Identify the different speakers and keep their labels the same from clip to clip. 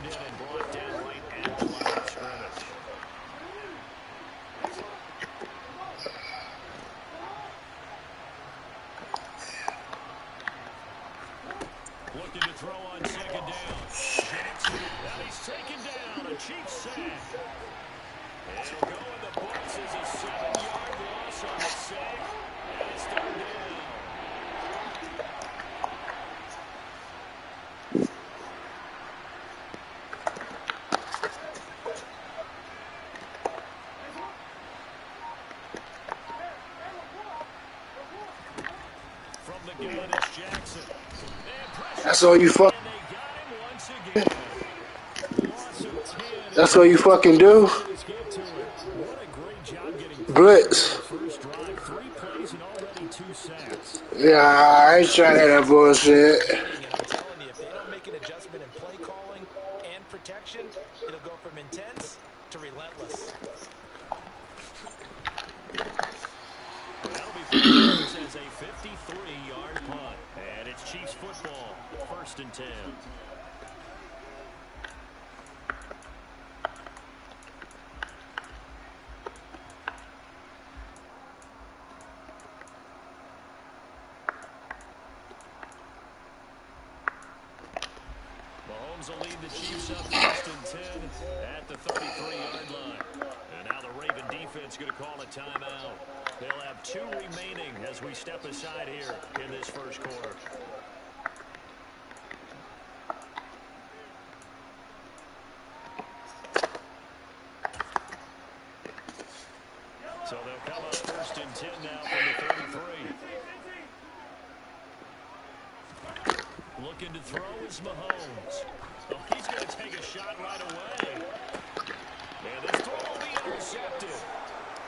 Speaker 1: in and brought down right at the line of scrimmage. Looking to throw on second down. Jackson, and he's taken down. A cheap sack. It'll go in the books as a 7-yard loss on the sack. And it's third down. From the gun, it's Jackson.
Speaker 2: That's all you fuck. That's all you fucking do. Blitz. Yeah, I ain't trying to have that bullshit.
Speaker 3: I'm telling you, if they don't make an adjustment in play calling and protection, it'll go from intense to relentless.
Speaker 1: That'll be as a 53-yard punt. And it's Chiefs football, 1st and 10. Mahomes will lead the Chiefs up 1st and 10 at the 33-yard line. And now the Raven defense going to call a timeout. They'll have 2 remaining as we step aside here in this first quarter. So they'll come up 1st and 10 now from the 33. Looking to throw is Mahomes. Oh, he's going to take a shot right away. And this throw will be intercepted.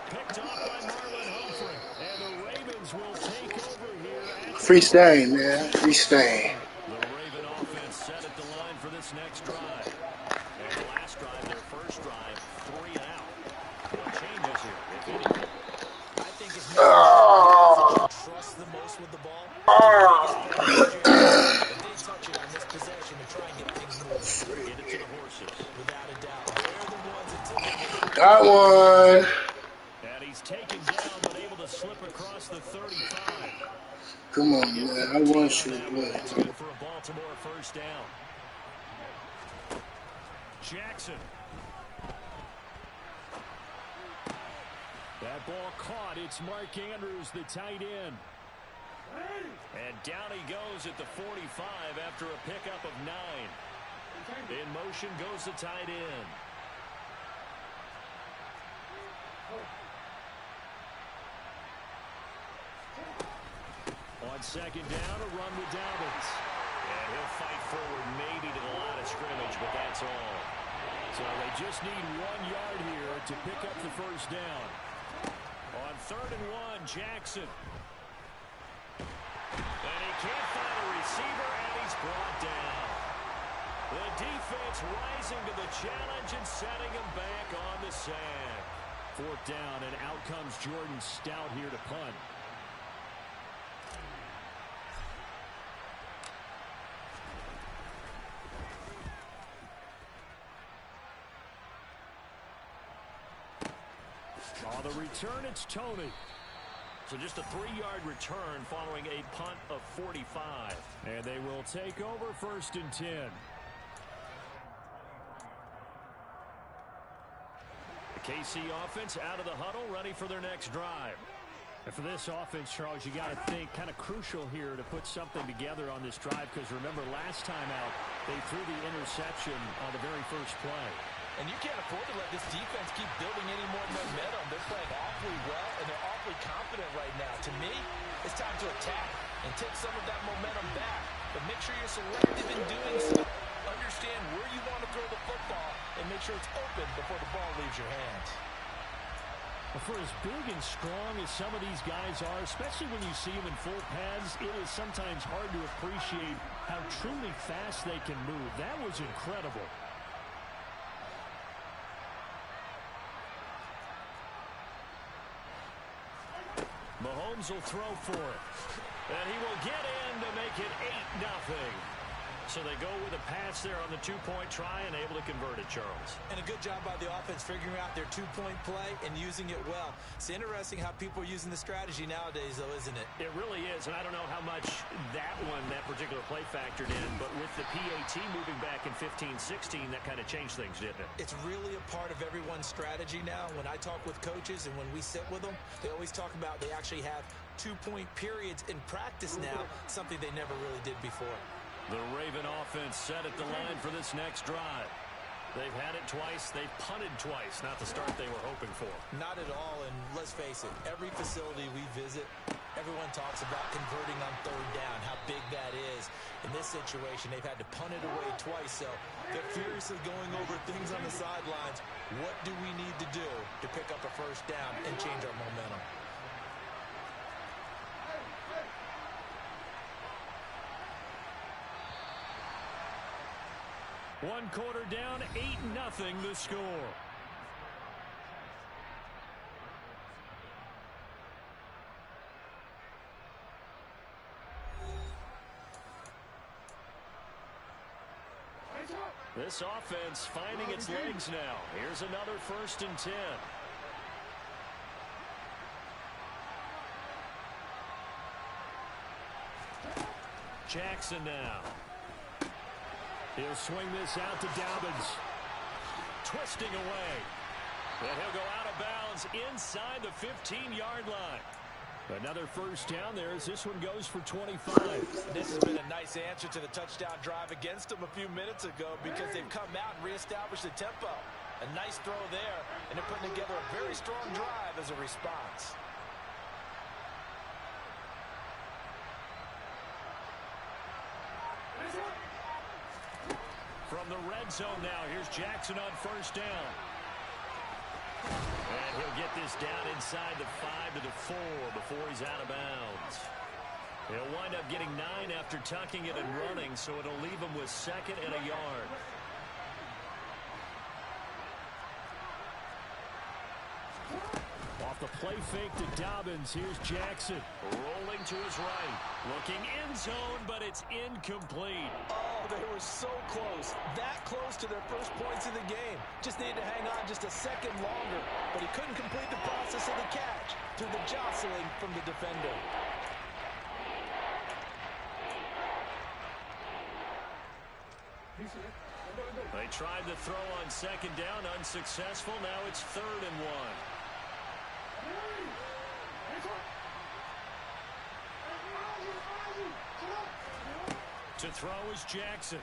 Speaker 1: Picked off by Marlon Humphrey. And the Ravens will take over here.
Speaker 2: Free stain, man. Free stain.
Speaker 1: The Raven offense set at the line for this next drive. And the last drive, their first drive, 3 and out. What changes here, if anything?
Speaker 3: I think it's not trust the most with the ball. If they touch it on this possession and try and get things moving.
Speaker 1: Get it to the horses.
Speaker 3: Without a doubt. They're the ones that typically...
Speaker 2: Got one.
Speaker 1: And he's taken down, but able to slip across the 35.
Speaker 2: Come on, man. I want you.
Speaker 1: That's good for a Baltimore first down. Jackson. That ball caught. It's Mark Andrews, the tight end. And down he goes at the 45 after a pickup of 9. In motion goes the tight end. On second down, a run with Dobbins. And he'll fight forward maybe to the line of scrimmage, but that's all. So they just need 1 yard here to pick up the first down. On 3rd and 1, Jackson. And he can't find a receiver, and he's brought down. The defense rising to the challenge and setting him back on the sand. 4th down, and out comes Jordan Stout here to punt. On the return, it's Tony. So just a 3-yard return following a punt of 45. And they will take over 1st and 10. The KC offense out of the huddle, ready for their next drive. And for this offense, Charles, you got to think kind of crucial here to put something together on this drive, because remember last time out, they threw the interception on the very first play.
Speaker 3: And you can't afford to let this defense keep building any more momentum. They're playing awfully well, and they're awfully confident right now. To me, it's time to attack and take some of that momentum back. But make sure you're selective in doing so. Understand where you want to throw the football and make sure it's open before the ball leaves your hands.
Speaker 1: For as big and strong as some of these guys are, especially when you see them in full pads, it is sometimes hard to appreciate how truly fast they can move. That was incredible. Mahomes will throw for it. And he will get in to make it 8-0. So they go with a pass there on the two-point try and able to convert it, Charles.
Speaker 3: And a good job by the offense figuring out their two-point play and using it well. It's interesting how people are using the strategy nowadays, though, isn't it?
Speaker 1: It really is, and I don't know how much that particular play factored in, but with the PAT moving back in 15-16, that kind of changed things, didn't it?
Speaker 3: It's really a part of everyone's strategy now. When I talk with coaches and when we sit with them, they always talk about they actually have two-point periods in practice now, something they never really did before.
Speaker 1: The Raven offense set at the line for this next drive. They've had it twice. They've punted twice. Not the start they were hoping for.
Speaker 3: Not at all, and let's face it, every facility we visit, everyone talks about converting on third down, how big that is. In this situation, they've had to punt it away twice, so they're furiously going over things on the sidelines. What do we need to do to pick up a first down and change our momentum?
Speaker 1: One quarter down, 8-0 the score. This offense finding its legs now. Here's another 1st and 10. Jackson now. He'll swing this out to Dobbins. Twisting away. And he'll go out of bounds inside the 15-yard line. Another first down there as this one goes for 25.
Speaker 3: This has been a nice answer to the touchdown drive against them a few minutes ago because they've come out and reestablished the tempo. A nice throw there, and they're putting together a very strong drive as a response.
Speaker 1: From the red zone now, here's Jackson on first down. And he'll get this down inside the 5 to the 4 before he's out of bounds. He'll wind up getting 9 after tucking it and running, so it'll leave him with 2nd and a yard. Off the play fake to Dobbins, here's Jackson. Rolling to his right. Looking end zone, but it's incomplete.
Speaker 3: Oh, they were so close. That close to their first points of the game. Just needed to hang on just a second longer. But he couldn't complete the process of the catch through the jostling from the defender.
Speaker 1: They tried the throw on 2nd down, unsuccessful. Now it's 3rd and 1. To throw is Jackson.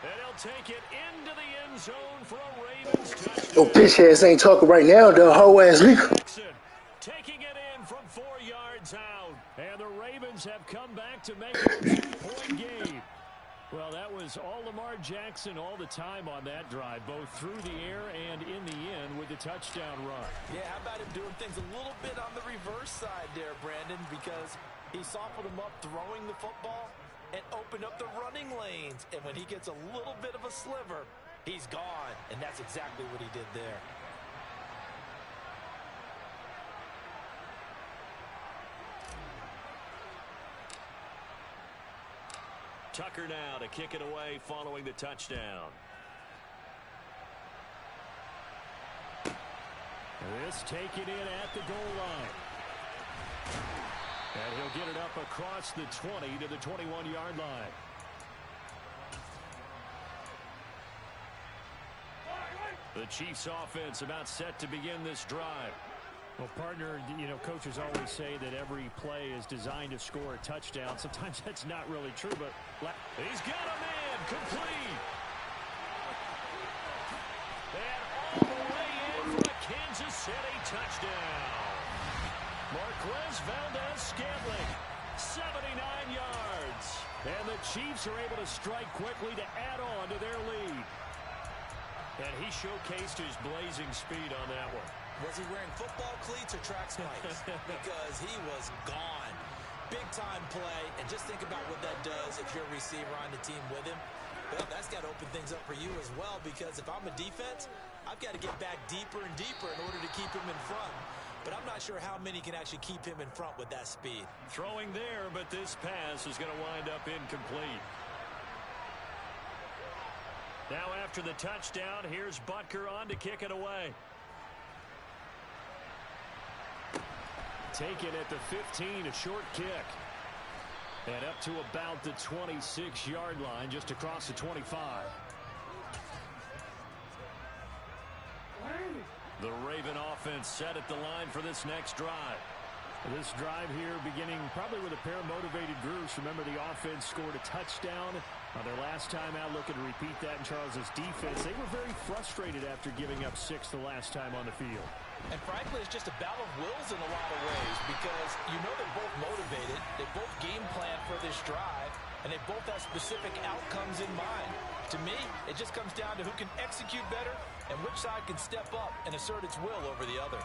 Speaker 1: And he'll take it into the end zone for a Ravens touchdown.
Speaker 2: Yo, bitch ass ain't talking right now, the whole ass leaker.
Speaker 1: Jackson taking it in from 4 yards out. And the Ravens have come back to make it a 2-point game. Well, that was all Lamar Jackson all the time on that drive, both through the air and in the end with the touchdown run.
Speaker 3: Yeah, how about him doing things a little bit on the reverse side there, Brandon, because he softened him up throwing the football and opened up the running lanes. And when he gets a little bit of a sliver, he's gone. And that's exactly what he did there.
Speaker 1: Tucker now to kick it away following the touchdown. This taken in at the goal line. And he'll get it up across the 20 to the 21-yard line. The Chiefs offense about set to begin this drive. Well, partner, you know, coaches always say that every play is designed to score a touchdown. Sometimes that's not really true, but he's got a man complete. And all the way in for a Kansas City touchdown. Marquez Valdez-Scantling, 79 yards. And the Chiefs are able to strike quickly to add on to their lead. And he showcased his blazing speed on that one.
Speaker 3: Was he wearing football cleats or track spikes? Because he was gone. Big-time play, and just think about what that does if you're a receiver on the team with him. Well, that's got to open things up for you as well, because if I'm a defense, I've got to get back deeper and deeper in order to keep him in front. but I'm not sure how many can actually keep him in front with that speed.
Speaker 1: Throwing there, but this pass is going to wind up incomplete. Now after the touchdown, here's Butker on to kick it away. Taken at the 15, a short kick. And up to about the 26-yard line, just across the 25. The Raven offense set at the line for this next drive. This drive here beginning probably with a pair of motivated groups. Remember, the offense scored a touchdown on their last time out. Looking to repeat that in Charles's defense. They were very frustrated after giving up 6 the last time on the field.
Speaker 3: And frankly, it's just a battle of wills in a lot of ways because you know they're both motivated. They both game plan for this drive, and they both have specific outcomes in mind. To me, it just comes down to who can execute better and which side can step up and assert its will over the other.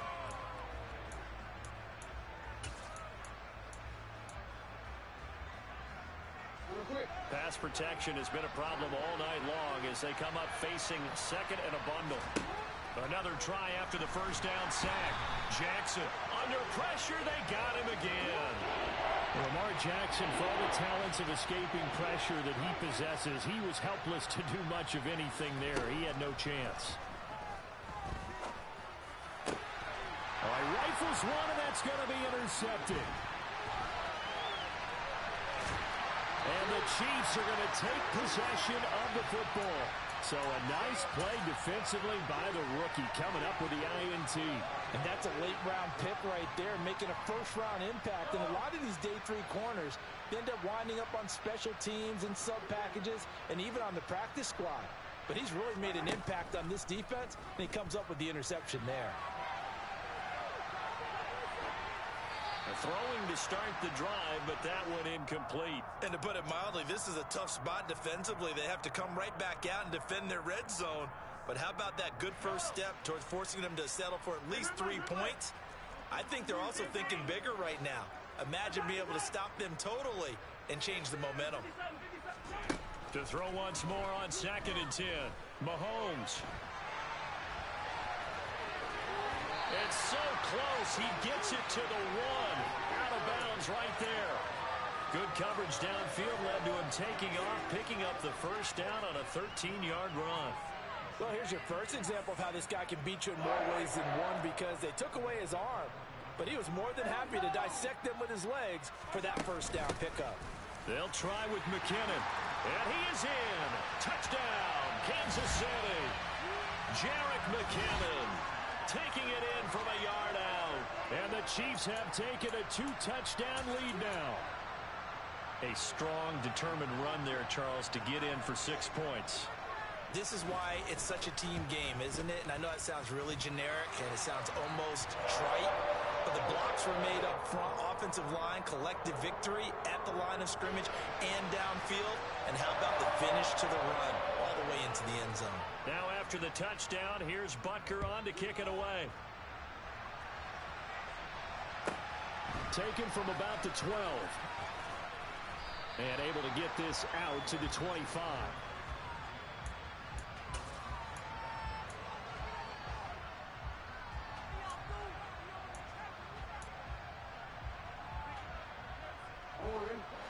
Speaker 1: Pass protection has been a problem all night long as they come up facing second and a bundle. Another try after the first down sack. Jackson under pressure. They got him again. Lamar Jackson, for all the talents of escaping pressure that he possesses, he was helpless to do much of anything there. He had no chance. All right, rifles one, and that's going to be intercepted. And the Chiefs are going to take possession of the football. So a nice play defensively by the rookie coming up with the INT.
Speaker 3: And that's a late-round pick right there, making a first-round impact. And a lot of these day 3 corners end up winding up on special teams and sub-packages and even on the practice squad. But he's really made an impact on this defense, and he comes up with the interception there.
Speaker 1: Throwing to start the drive, but that one incomplete.
Speaker 4: And to put it mildly, this is a tough spot defensively. They have to come right back out and defend their red zone. But how about that good first step towards forcing them to settle for at least 3 points? I think they're also thinking bigger right now. Imagine being able to stop them totally and change the momentum.
Speaker 1: To throw once more on 2nd and 10. Mahomes. It's so close. He gets it to the 1. Out of bounds right there. Good coverage downfield led to him taking off, picking up the first down on a 13-yard run.
Speaker 3: Well, here's your first example of how this guy can beat you in more ways than one because they took away his arm. But he was more than happy to dissect them with his legs for that first down pickup.
Speaker 1: They'll try with McKinnon. And he is in. Touchdown, Kansas City. Jerick McKinnon taking it in from a yard out. And the Chiefs have taken a 2-touchdown lead now. A strong, determined run there, Charles, to get in for 6 points.
Speaker 3: This is why it's such a team game, isn't it? And I know it sounds really generic and it sounds almost trite, but the blocks were made up front, offensive line, collective victory at the line of scrimmage and downfield. And how about the finish to the run all the way into the end zone?
Speaker 1: Now after the touchdown, here's Butker on to kick it away. Taken from about the 12. And able to get this out to the 25.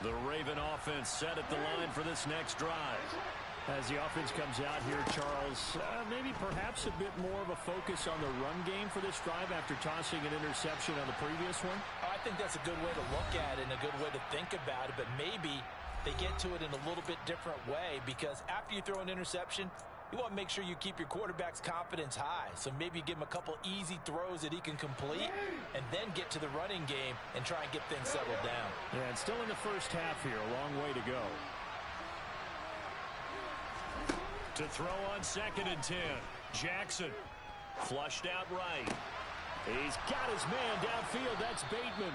Speaker 1: The Raven offense set at the line for this next drive. As the offense comes out here, Charles, maybe perhaps a bit more of a focus on the run game for this drive after tossing an interception on the previous one?
Speaker 3: I think that's a good way to look at it and a good way to think about it, but maybe they get to it in a little bit different way because after you throw an interception, you want to make sure you keep your quarterback's confidence high. So maybe give him a couple easy throws that he can complete and then get to the running game and try and get things settled down.
Speaker 1: Yeah, and still in the first half here, a long way to go. To throw on 2nd and 10. Jackson flushed out right. He's got his man downfield. That's Bateman.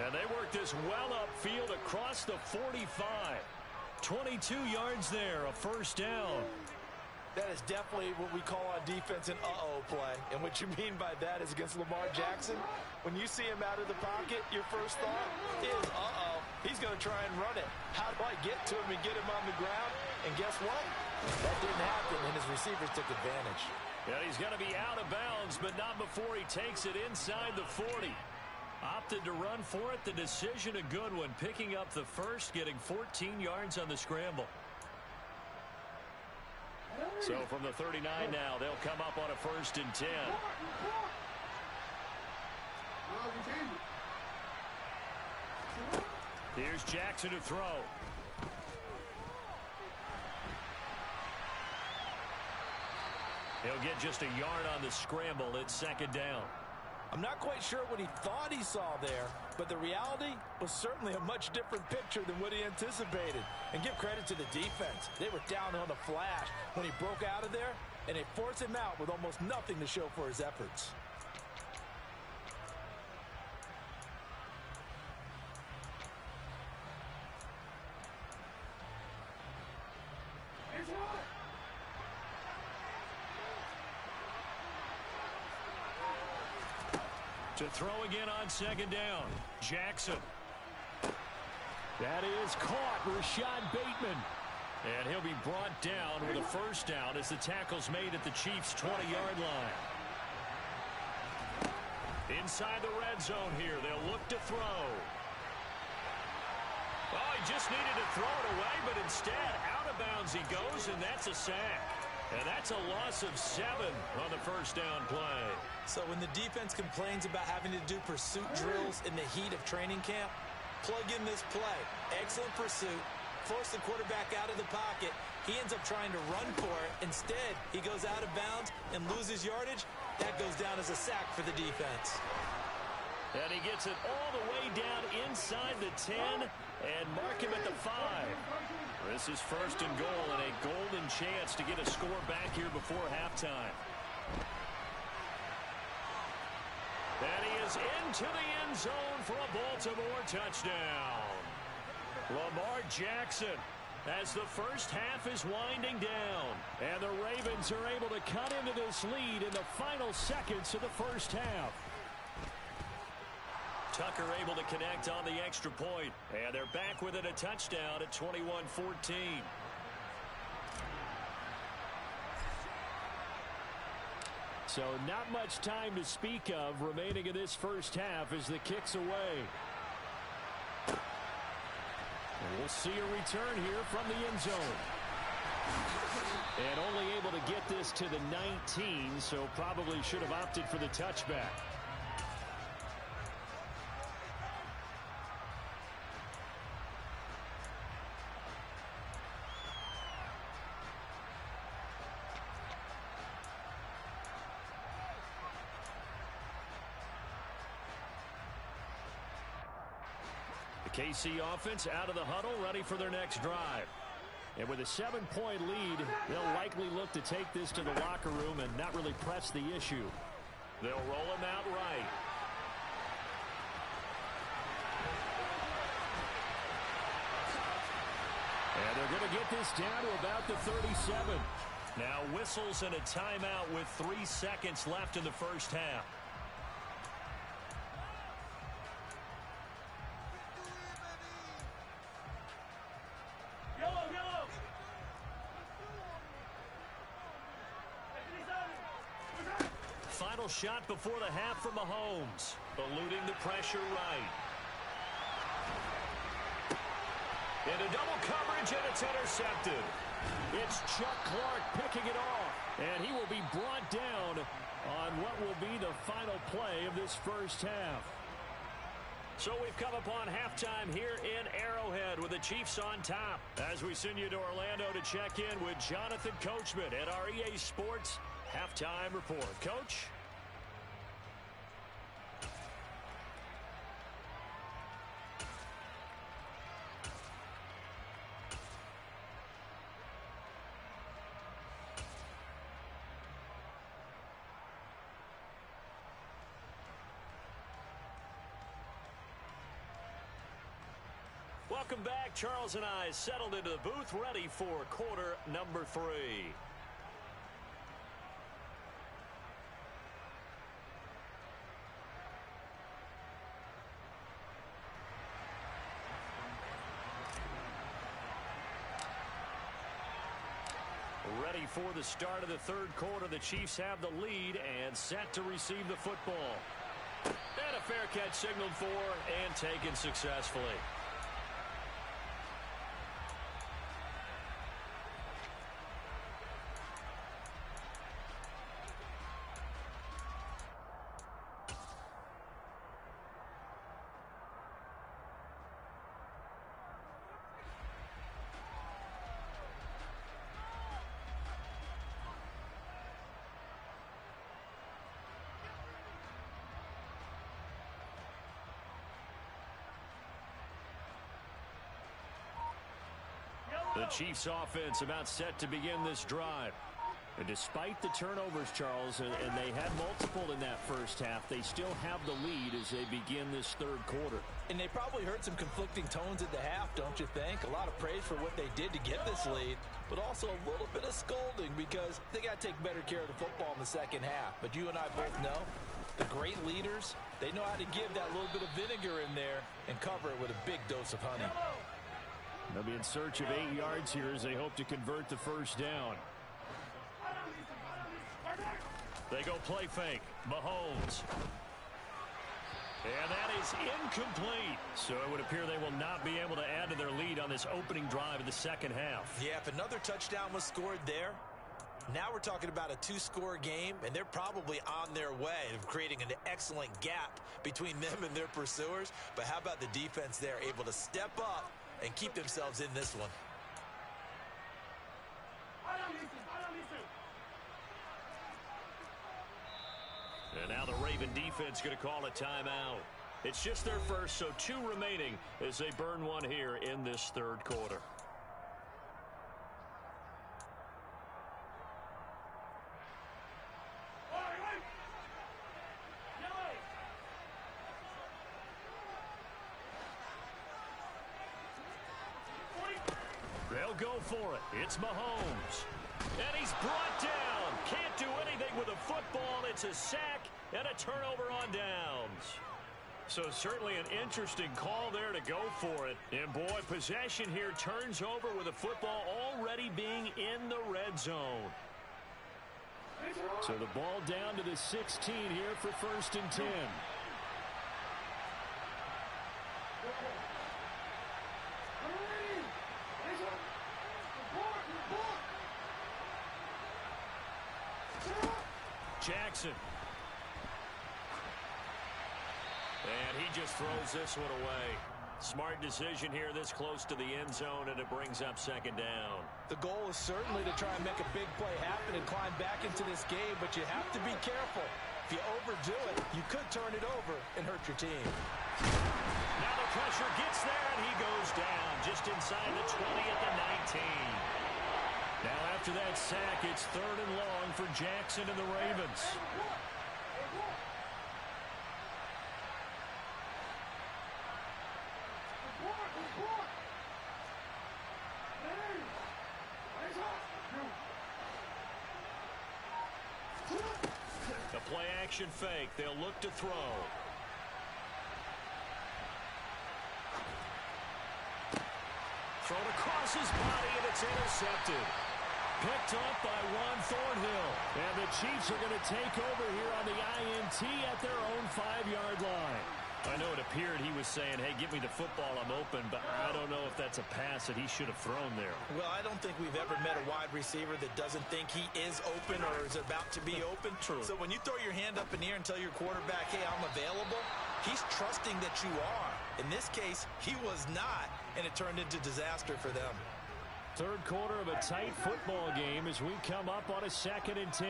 Speaker 1: And they work this well upfield across the 45. 22 yards there, a first down.
Speaker 3: That is definitely what we call on defense an uh-oh play. And what you mean by that is against Lamar Jackson, when you see him out of the pocket, your first thought is, uh-oh, he's going to try and run it. How do I get to him and get him on the ground? And guess what? That didn't happened, and his receivers took advantage.
Speaker 1: Yeah, he's going to be out of bounds, but not before he takes it inside the 40. Opted to run for it. The decision a good one. Picking up the first, getting 14 yards on the scramble. So from the 39 now, they'll come up on a 1st and 10. Here's Jackson to throw. He'll get just a yard on the scramble. It's 2nd down.
Speaker 3: I'm not quite sure what he thought he saw there, but the reality was certainly a much different picture than what he anticipated. And give credit to the defense. They were down on the flash when he broke out of there, and they forced him out with almost nothing to show for his efforts.
Speaker 1: To throw again on 2nd down. Jackson. That is caught. Rashad Bateman. And he'll be brought down with a 1st down as the tackle's made at the Chiefs' 20-yard line. Inside the red zone here. They'll look to throw. Oh, he just needed to throw it away, but instead, out of bounds he goes, and that's a sack. And that's a loss of 7 on the 1st down play.
Speaker 3: So when the defense complains about having to do pursuit drills in the heat of training camp, plug in this play. Excellent pursuit. Force the quarterback out of the pocket. He ends up trying to run for it. Instead, he goes out of bounds and loses yardage. That goes down as a sack for the defense.
Speaker 1: And he gets it all the way down inside the 10 and mark him at the 5. This is 1st and goal and a golden chance to get a score back here before halftime. And he is into the end zone for a Baltimore touchdown. Lamar Jackson as the first half is winding down. And the Ravens are able to cut into this lead in the final seconds of the first half. Tucker able to connect on the extra point. And they're back within a touchdown at 21-14. So not much time to speak of remaining in this first half as the kick's away. And we'll see a return here from the end zone. And only able to get this to the 19, so probably should have opted for the touchback. The KC offense out of the huddle, ready for their next drive. And with a 7-point lead, they'll likely look to take this to the locker room and not really press the issue. They'll roll him out right. And they're going to get this down to about the 37. Now whistles and a timeout with 3 seconds left in the first half. Final shot before the half from Mahomes. Eluding the pressure right. Into double coverage, and it's intercepted. It's Chuck Clark picking it off. And he will be brought down on what will be the final play of this first half. So we've come upon halftime here in Arrowhead with the Chiefs on top. As we send you to Orlando to check in with Jonathan Coachman at our EA Sports Halftime Report. Coach? Welcome back. Charles and I settled into the booth, ready for quarter number 3. ready for the start of the third quarter. The Chiefs have the lead and set to receive the football. And a fair catch signaled for and taken successfully. The Chiefs offense about set to begin this drive. And despite the turnovers, Charles, and they had multiple in that first half, they still have the lead as they begin this third quarter.
Speaker 3: And they probably heard some conflicting tones at the half, don't you think? A lot of praise for what they did to get this lead, but also a little bit of scolding because they got to take better care of the football in the second half. But you and I both know the great leaders, they know how to give that little bit of vinegar in there and cover it with a big dose of honey.
Speaker 1: They'll be in search of 8 yards here as they hope to convert the first down. They go play fake. Mahomes. And that is incomplete. So it would appear they will not be able to add to their lead on this opening drive of the second half.
Speaker 4: Yeah, if another touchdown was scored there, now we're talking about a two-score game, and they're probably on their way of creating an excellent gap between them and their pursuers. But how about the defense there, able to step up and keep themselves in this one?
Speaker 1: And now the Raven defense going to call a timeout. It's just their first, so 2 remaining as they burn one here in this third quarter. They'll go for it. It's Mahomes. And he's brought down. Can't do anything with a football. It's a sack and a turnover on downs. So certainly an interesting call there to go for it. And boy, possession here turns over with a football already being in the red zone. So the ball down to the 16 here for 1st and 10. Jackson. And he just throws this one away. Smart decision here this close to the end zone, and it brings up 2nd down.
Speaker 3: The goal is certainly to try and make a big play happen and climb back into this game, but you have to be careful. If you overdo it, you could turn it over and hurt your team.
Speaker 1: Now the pressure gets there, and he goes down just inside the 20 at the 19. Now after that sack, it's 3rd and long for Jackson and the Ravens. The play action fake. They'll look to throw. Thrown across his body, and it's intercepted. Picked up by Juan Thornhill. And the Chiefs are going to take over here on the INT at their own 5-yard line. I know it appeared he was saying, hey, give me the football, I'm open, but I don't know if that's a pass that he should have thrown there.
Speaker 4: Well, I don't think we've ever met a wide receiver that doesn't think he is open or is about to be open.
Speaker 1: True.
Speaker 4: So when you throw your hand up in the air and tell your quarterback, hey, I'm available, he's trusting that you are. In this case, he was not, and it turned into disaster for them.
Speaker 1: Third quarter of a tight football game as we come up on a 2nd and 10.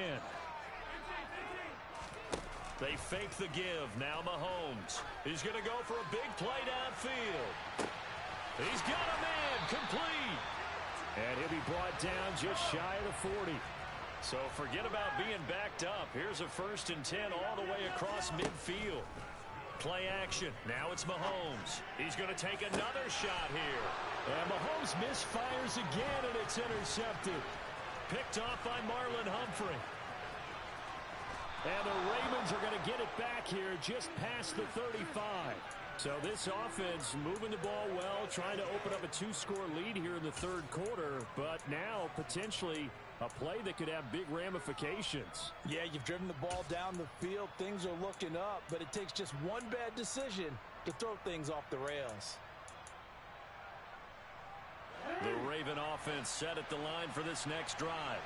Speaker 1: They fake the give. Now Mahomes. He's going to go for a big play downfield. He's got a man complete. And he'll be brought down just shy of the 40. So forget about being backed up. Here's a 1st and 10 all the way across midfield. Play action. Now it's Mahomes. He's going to take another shot here. And Mahomes misfires again, and it's intercepted. Picked off by Marlon Humphrey. And the Ravens are going to get it back here just past the 35. So this offense moving the ball well, trying to open up a 2-score lead here in the third quarter, but now potentially A play that could have big ramifications.
Speaker 3: Yeah, you've driven the ball down the field. Things are looking up, but it takes just one bad decision to throw things off the rails.
Speaker 1: The Raven offense set at the line for this next drive.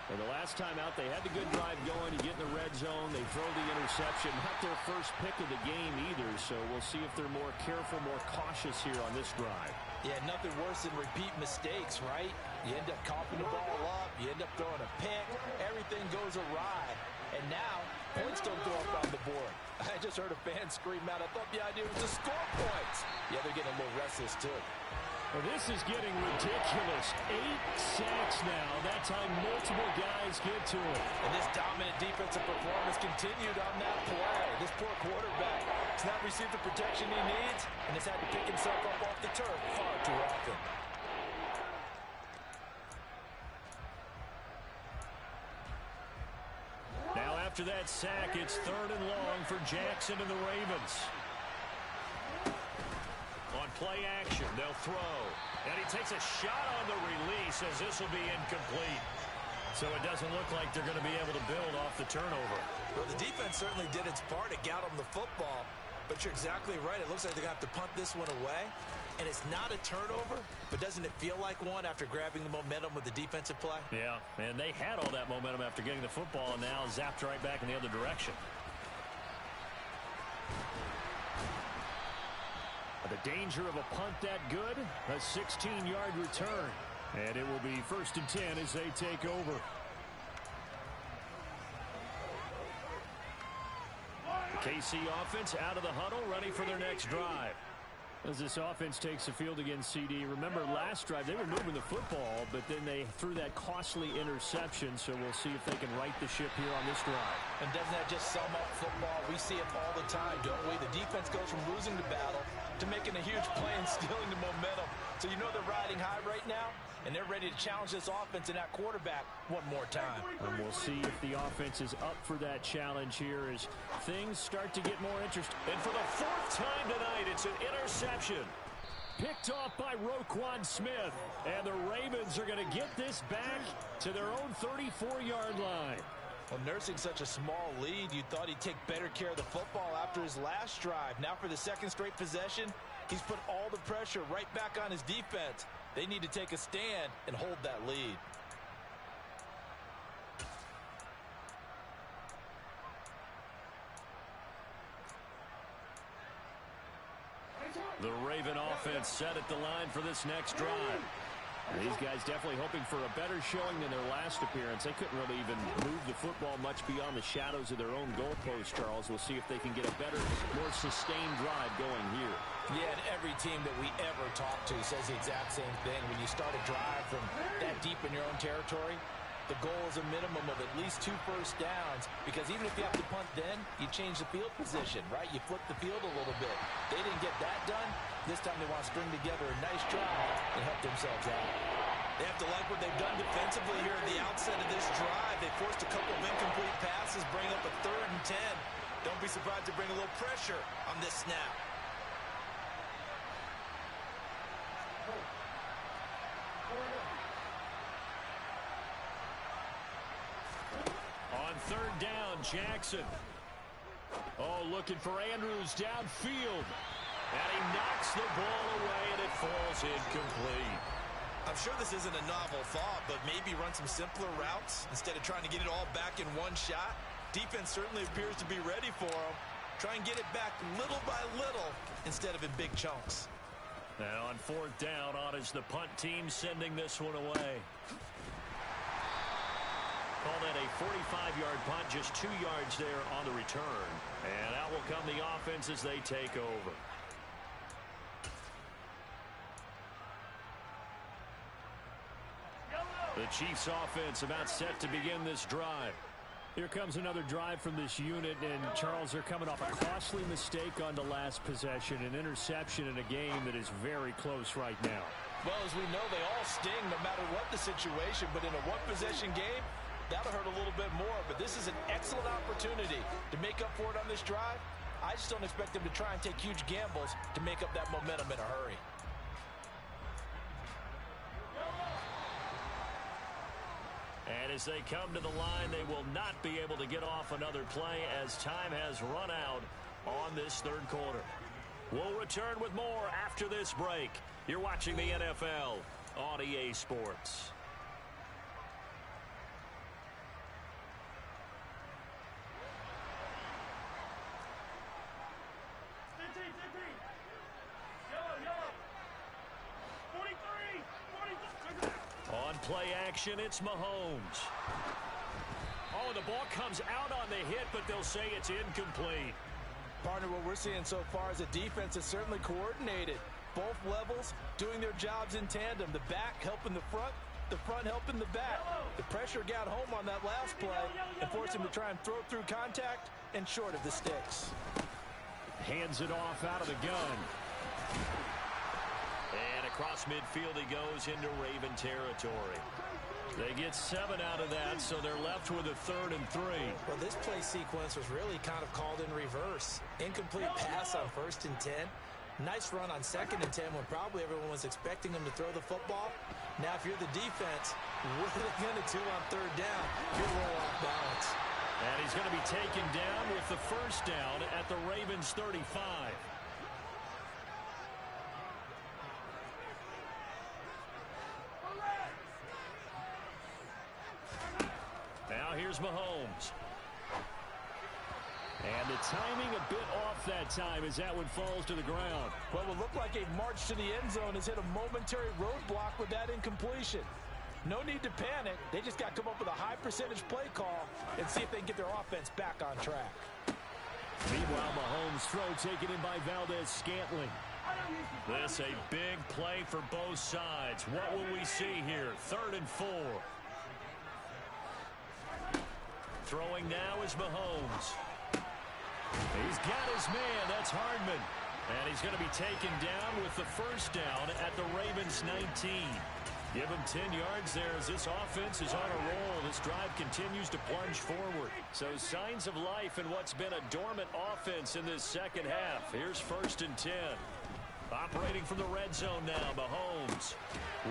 Speaker 1: And the last time out, they had the good drive going. You get in the red zone. They throw the interception. Not their first pick of the game either, so we'll see if they're more careful, more cautious here on this drive.
Speaker 3: Yeah, nothing worse than repeat mistakes, right? You end up coughing the ball up. You end up throwing a pick. Everything goes awry. And now, points don't go up on the board. I just heard a fan scream out. I thought the idea was to score points. Yeah, they're getting a little restless, too.
Speaker 1: Well, this is getting ridiculous. 8 sacks now. That's how multiple guys get to it.
Speaker 3: And this dominant defensive performance continued on that play. This poor quarterback has not received the protection he needs and has had to pick himself up off the turf far too often.
Speaker 1: Now after that sack, it's 3rd and long for Jackson and the Ravens. On play action, they'll throw. And he takes a shot on the release as this will be incomplete. So it doesn't look like they're going to be able to build off the turnover.
Speaker 4: Well, the defense certainly did its part to get them the football. But you're exactly right. It looks like they're going to have to punt this one away. And it's not a turnover, but doesn't it feel like one after grabbing the momentum with the defensive play?
Speaker 1: Yeah, and they had all that momentum after getting the football and now zapped right back in the other direction. The danger of a punt that good, a 16-yard return. And it will be 1st and 10 as they take over. The KC offense out of the huddle, ready for their next drive. As this offense takes the field against CD, remember last drive they were moving the football, but then they threw that costly interception, so we'll see if they can right the ship here on this drive.
Speaker 3: And doesn't that just sum up football? We see it all the time, don't we? The defense goes from losing the battle to making a huge play and stealing the momentum. So you know they're riding high right now, and they're ready to challenge this offense and that quarterback one more time.
Speaker 1: And we'll see if the offense is up for that challenge here as things start to get more interesting. And for the 4th time tonight, it's an interception. Picked off by Roquan Smith. And the Ravens are going to get this back to their own 34-yard line.
Speaker 3: Well, nursing such a small lead, you thought he'd take better care of the football after his last drive. Now for the 2nd straight possession, he's put all the pressure right back on his defense. They need to take a stand and hold that lead.
Speaker 1: The Raven offense set at the line for this next drive. These guys definitely hoping for a better showing than their last appearance. They couldn't really even move the football much beyond the shadows of their own goalpost, Charles. We'll see if they can get a better, more sustained drive going here.
Speaker 3: Yeah, and every team that we ever talk to says the exact same thing. When you start a drive from that deep in your own territory, the goal is a minimum of at least 2 first downs, because even if you have to punt then, you change the field position, right? You flip the field a little bit. They didn't get that done. This time they want to string together a nice drive and help themselves out.
Speaker 4: They have to like what they've done defensively here at the outset of this drive. They forced a couple of incomplete passes, bring up a 3rd and 10. Don't be surprised to bring a little pressure on this snap.
Speaker 1: On 3rd down, Jackson. Oh, looking for Andrews downfield. And he knocks the ball away, and it falls incomplete.
Speaker 4: I'm sure this isn't a novel thought, but maybe run some simpler routes instead of trying to get it all back in one shot. Defense certainly appears to be ready for him. Try and get it back little by little instead of in big chunks.
Speaker 1: Now on 4th down, on is the punt team sending this one away. Call that a 45-yard punt, just 2 yards there on the return. And out will come the offense as they take over. The Chiefs offense about set to begin this drive. Here comes another drive from this unit, and Charles, they're coming off a costly mistake on the last possession, an interception in a game that is very close right now.
Speaker 3: Well, as we know, they all sting no matter what the situation, but in a one-possession game, that'll hurt a little bit more. But this is an excellent opportunity to make up for it on this drive. I just don't expect them to try and take huge gambles to make up that momentum in a hurry.
Speaker 1: And as they come to the line, they will not be able to get off another play as time has run out on this third quarter. We'll return with more after this break. You're watching the NFL on EA Sports. On play action, it's Mahomes. Oh, the ball comes out on the hit, but they'll say it's incomplete.
Speaker 3: Partner, what we're seeing so far is a defense is certainly coordinated. Both levels doing their jobs in tandem. The back helping the front helping the back. The pressure got home on that last play and forced him to try and throw through contact and short of the sticks.
Speaker 1: Hands it off out of the gun. And across midfield he goes into Raven territory. They get 7 out of that, so they're left with a 3rd and 3.
Speaker 3: Well, this play sequence was really kind of called in reverse. Incomplete pass on 1st and 10. Nice run on 2nd and 10 when probably everyone was expecting him to throw the football. Now, if you're the defense, what are they going to do on 3rd down? You're a little off balance.
Speaker 1: And he's going to be taken down with the 1st down at the Ravens' 35. Now here's Mahomes. And the timing a bit off that time as that one falls to the ground.
Speaker 3: Well, it looked like a march to the end zone has hit a momentary roadblock with that incompletion. No need to panic. They just got to come up with a high percentage play call and see if they can get their offense back on track.
Speaker 1: Meanwhile, Mahomes' throw taken in by Valdez-Scantling. This a big play for both sides. What will we see here? 3rd and 4. Throwing now is Mahomes. He's got his man. That's Hardman. And he's going to be taken down with the 1st down at the Ravens' 19. Give him 10 yards there as this offense is on a roll. This drive continues to plunge forward. So signs of life in what's been a dormant offense in this second half. Here's 1st and 10. Operating from the red zone now, Mahomes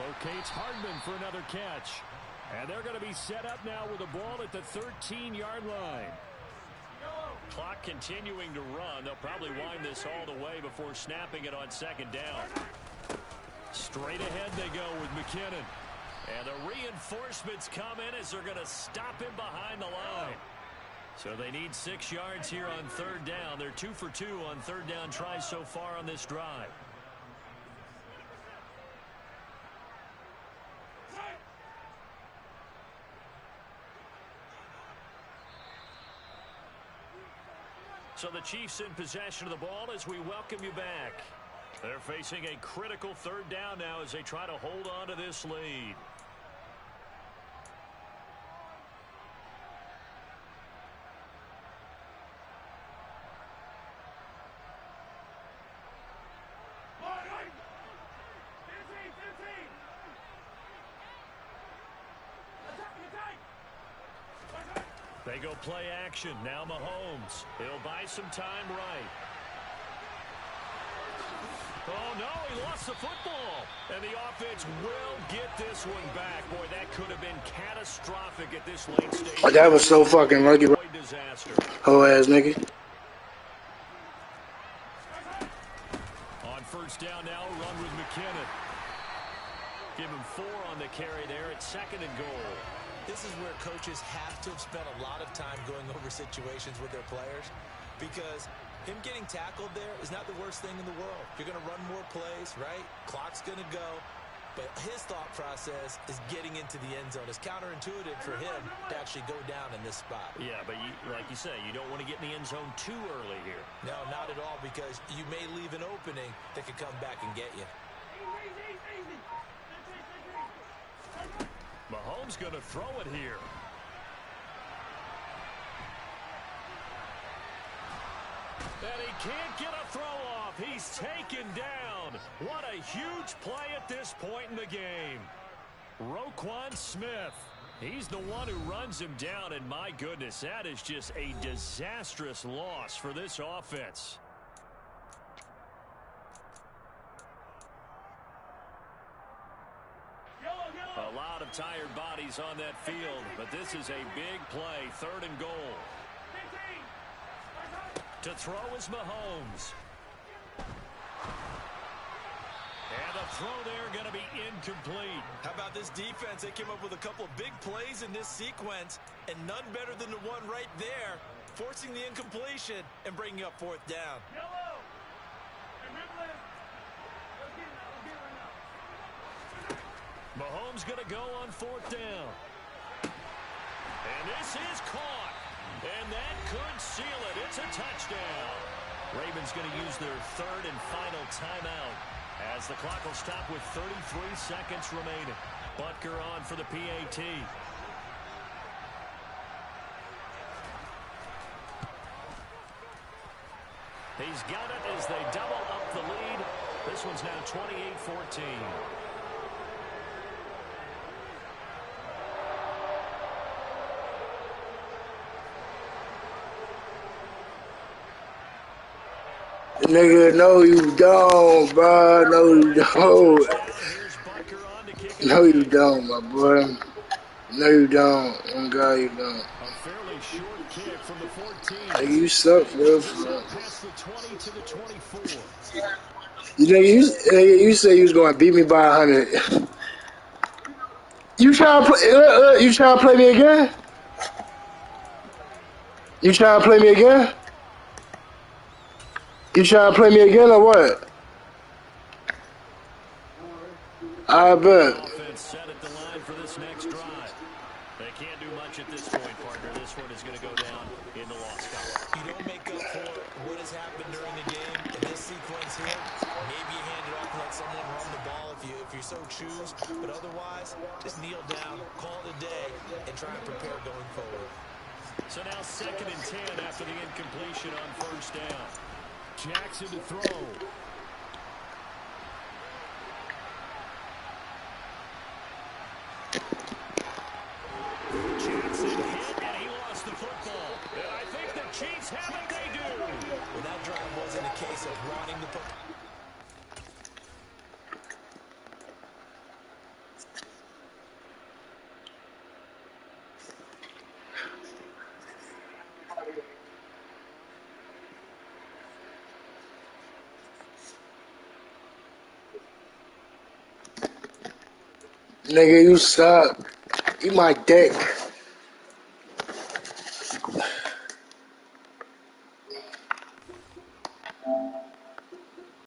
Speaker 1: locates Hardman for another catch. And they're going to be set up now with the ball at the 13-yard line. Clock continuing to run. They'll probably wind this all the way before snapping it on 2nd down. Straight ahead they go with McKinnon. And the reinforcements come in as they're going to stop him behind the line. So they need 6 yards here on 3rd down. They're 2 for 2 on 3rd down tries so far on this drive. So the Chiefs in possession of the ball as we welcome you back. They're facing a critical 3rd down now as they try to hold on to this lead. They go play action. Now Mahomes. He'll buy some time right. Oh, no, he lost the football. And the offense will get this one back. Boy, that could have been catastrophic at this late stage.
Speaker 2: Oh, that was so fucking lucky.
Speaker 1: Disaster.
Speaker 2: Whole ass nigga.
Speaker 1: On 1st down now, run with McKinnon. Give him 4 on the carry there at 2nd and goal.
Speaker 3: This is where coaches have to have spent a lot of time going over situations with their players, because him getting tackled there is not the worst thing in the world. You're going to run more plays, right? Clock's going to go. But his thought process is getting into the end zone. It's counterintuitive for him to actually go down in this spot.
Speaker 1: Yeah, but like you say, you don't want to get in the end zone too early here.
Speaker 3: No, not at all, because you may leave an opening that could come back and get you.
Speaker 1: Mahomes going to throw it here. And he can't get a throw off. He's taken down. What a huge play at this point in the game. Roquan Smith. He's the one who runs him down, and my goodness, that is just a disastrous loss for this offense. A lot of tired bodies on that field, but this is a big play, 3rd and goal. To throw is Mahomes. And the throw there going to be incomplete.
Speaker 4: How about this defense? They came up with a couple of big plays in this sequence, and none better than the one right there, forcing the incompletion and bringing up 4th down.
Speaker 1: Mahomes going to go on 4th down. And this is caught. And that could seal it. It's a touchdown. Ravens going to use their 3rd and final timeout as the clock will stop with 33 seconds remaining. Butker on for the PAT. He's got it as they double up the lead. This one's now 28-14.
Speaker 2: Nigga, no you don't, bro. No you don't. No you don't, my boy. No you don't. Oh God, you don't.
Speaker 1: A fairly short kick from the 14.
Speaker 2: Nigga, you suck, bro.
Speaker 1: Past the 20 to the 24.
Speaker 2: You said you was gonna beat me by 100. You trying to play? You trying to play me again? You trying to play me again? You trying to play me again or what? I bet.
Speaker 1: Offense set at the line for this next drive. They can't do much at this point, partner. This one is going to go down in the loss column.
Speaker 4: You don't make up for what has happened during the game in this sequence here. Maybe you hand it off and let someone run the ball if you so choose. But otherwise, just kneel down, call it a day, and try and prepare going forward.
Speaker 1: So now 2nd and 10 after the incompletion on 1st down. Jackson to throw. Jackson hit, and he lost the football. And I think the Chiefs have it. They do.
Speaker 4: Well, that drive wasn't a case of running the football.
Speaker 2: Nigga, you suck. Eat my dick.